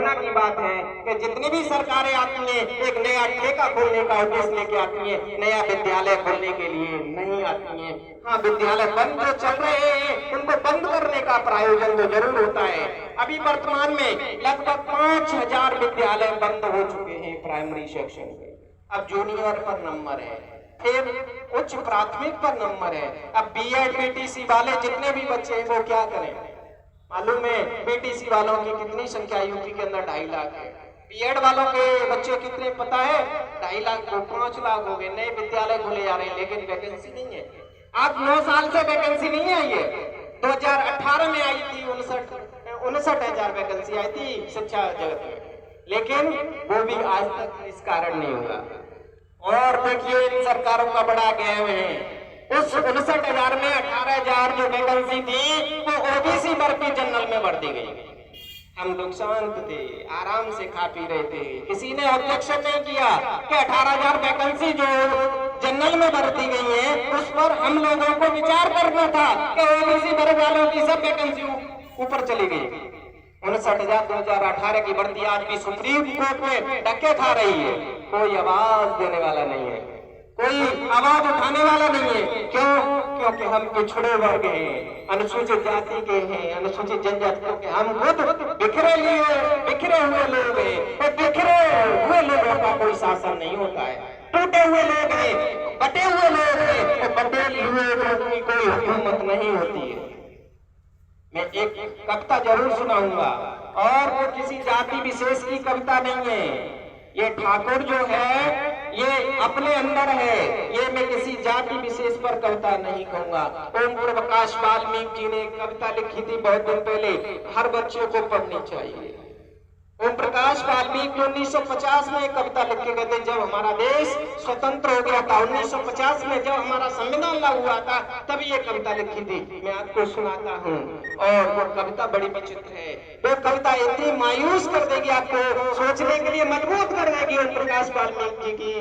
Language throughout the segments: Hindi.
कल्पना की बात है कि जितनी भी सरकारें आती हैं एक नया ठेका खोलने का उद्देश्य लेके आती हैं, नया विद्यालय खोलने के लिए नहीं आती हैं। हाँ, विद्यालय बंद जो चल रहे हैं उनको बंद करने का प्रायोजन तो जरूर होता है। अभी वर्तमान में लगभग 5000 विद्यालय बंद हो चुके हैं प्राइमरी सेक्शन के। अब जूनियर पर नंबर है, फिर उच्च प्राथमिक पर नंबर है। अब बीएड बीटीसी वाले जितने भी बच्चे हैं वो क्या करें? मालूम है बीटीसी वालों की कितनी संख्या यूपी के अंदर? 2.5 लाख है। बीएड वालों के बच्चे कितने पता है? 2.5 लाख को 5 लाख हो गए। नए विद्यालय खोले जा रहे हैं लेकिन वैकेंसी नहीं है। आज 9 साल से वैकेंसी नहीं आई है। 2018 में आई थी 59,000 वैकेंसी आई थी शिक्षा जगत में, लेकिन वो भी आज तक इस कारण नहीं हुआ। और देखिए इन सरकारों का बड़ा गेम है। उस 59,000 में 18,000 जो वैकेंसी थी वो ओबीसी वर्ग की जनरल में भर दी गई। हम लोग शांत थे, आराम से खा पी रहे थे, किसी ने ऑब्जेक्शन नहीं किया कि 18,000 वैकेंसी जो जनरल में भर दी गई है उस पर हम लोगों को विचार करना था कि ओबीसी वर्ग वालों की सब वैकेंसी ऊपर चली गई। 59,000 2018 की भर्ती आज भी सुप्रीम कोर्ट में धक्के खा रही है। कोई आवाज देने वाला नहीं है, कोई आवाज उठाने वाला नहीं है। क्यों? क्योंकि हम पिछड़े वर्ग हैं, अनुसूचित जाति के हैं, अनुसूचित जनजातियों के। हम खुद बिखरे हुए लोग हैं और बिखरे हुए लोगों का कोई शासन नहीं होता है। टूटे हुए लोग हैं, बटे हुए लोग हैं और बटे हुए लोगों की कोई हुकूमत नहीं होती है। मैं एक कविता जरूर सुनाऊंगा और वो किसी जाति विशेष की कविता नहीं है। ये ठाकुर जो है ये अपने अंदर है, ये मैं किसी जाति विशेष पर कविता नहीं कहूंगा। ओम प्रकाश वाल्मीकि जी ने एक कविता लिखी थी बहुत दिन पहले, हर बच्चे को पढ़नी चाहिए। ओम प्रकाश वाल्मीकि 1950 में एक कविता लिख के गए थे जब हमारा देश स्वतंत्र हो गया था। 1950 में जब हमारा संविधान लागू हुआ था तभी ये कविता लिखी थी। मैं आपको सुनाता हूँ और वो कविता बड़ी विचित्र है। वो कविता इतनी मायूस कर देगी, आपको सोचने के लिए मजबूर कर देगी ओम प्रकाश वाल्मीकि जी की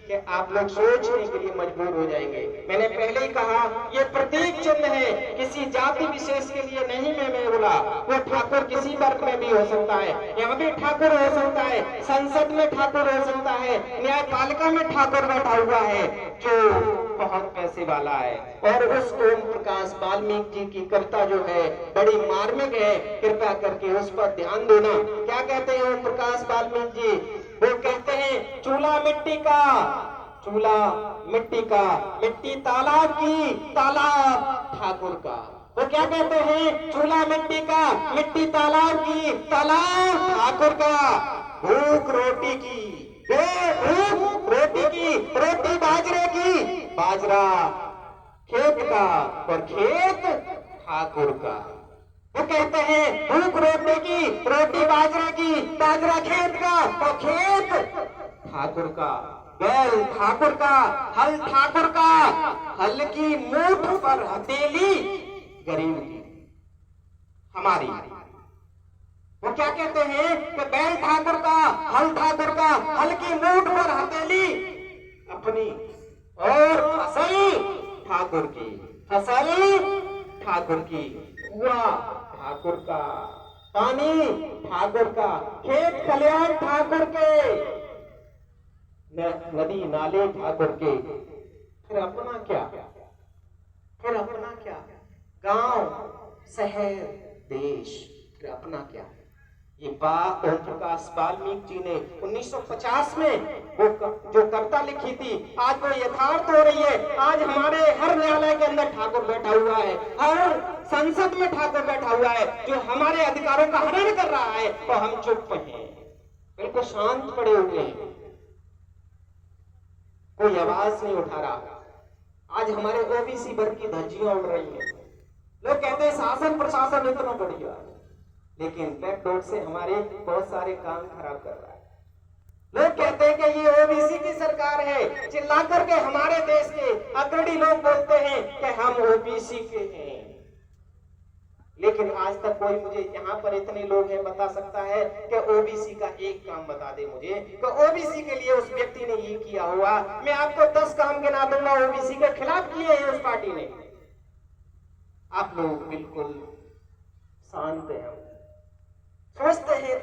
कि आप लोग सोचने के लिए मजबूर हो जाएंगे। मैंने पहले ही कहा ये प्रतीक चिन्ह है, किसी जाति विशेष के लिए नहीं। मैं बोला वो ठाकुर किसी वर्ग में भी हो सकता है, यहाँ भी ठाकुर हो सकता है, संसद में ठाकुर हो सकता है, न्यायपालिका में ठाकुर बैठा हुआ है जो बहुत पैसे वाला है। और उस ओम प्रकाश वाल्मीकि जी की कविता जो है बड़ी मार्मिक है, कृपया करके उस पर ध्यान देना। क्या कहते हैं ओम प्रकाश वाल्मीकि जी? वो कहते हैं चूल्हा मिट्टी का, चूल्हा मिट्टी का, मिट्टी तालाब की, तालाब ठाकुर का। वो क्या कहते हैं? चूल्हा मिट्टी का, मिट्टी तालाब की, तालाब ठाकुर का। भूख रोटी की, भूख रोटी की, रोटी बाजरे की, बाजरा खेत का और खेत ठाकुर का। वो कहते हैं भूख रोटी की, रोटी बाजरे की, बाजरा खेत का और खेत ठाकुर का। बैल ठाकुर का, हल ठाकुर का, हल की मूठ पर हथेली गरीब की हमारी। वो क्या कहते हैं कि बैल ठाकुर का, हल ठाकुर का, हल की मूठ पर हथेली अपनी और फसल ठाकुर की, फसल ठाकुर की, कुआं ठाकुर का, पानी ठाकुर का, खेत खलियान ठाकुर के, नदी नाले ठाकुर के। फिर अपना क्या? फिर अपना क्या? गांव शहर देश, फिर अपना क्या? ये बात ओम प्रकाश वाल्मीकि जी ने 1950 में वो जो कविता लिखी थी आज वो यथार्थ हो रही है। आज हमारे हर न्यायालय के अंदर ठाकुर बैठा हुआ है, हर संसद में ठाकुर बैठा हुआ है जो हमारे अधिकारों का हनन कर रहा है तो हम चुप हैं, बिल्कुल शांत पड़े हुए हैं, कोई आवाज नहीं उठा रहा। आज हमारे ओबीसी वर्ग की धज्जियां उड़ रही हैं। लोग कहते हैं शासन प्रशासन इतना बढ़िया, लेकिन बैकडोर से हमारे बहुत सारे काम खराब कर रहा है। लोग कहते हैं कि ये ओबीसी की सरकार है, चिल्ला करके हमारे देश के अग्रणी लोग बोलते हैं कि हम ओबीसी के हैं, लेकिन आज तक कोई मुझे यहाँ पर इतने लोग हैं बता सकता है कि ओबीसी का एक काम बता दे मुझे कि ओबीसी के लिए उस व्यक्ति ने ये किया हुआ। मैं आपको 10 काम गिना दूंगा ओबीसी के खिलाफ किए हैं उस पार्टी ने। आप लोग बिल्कुल शांत हैं, सोचते हैं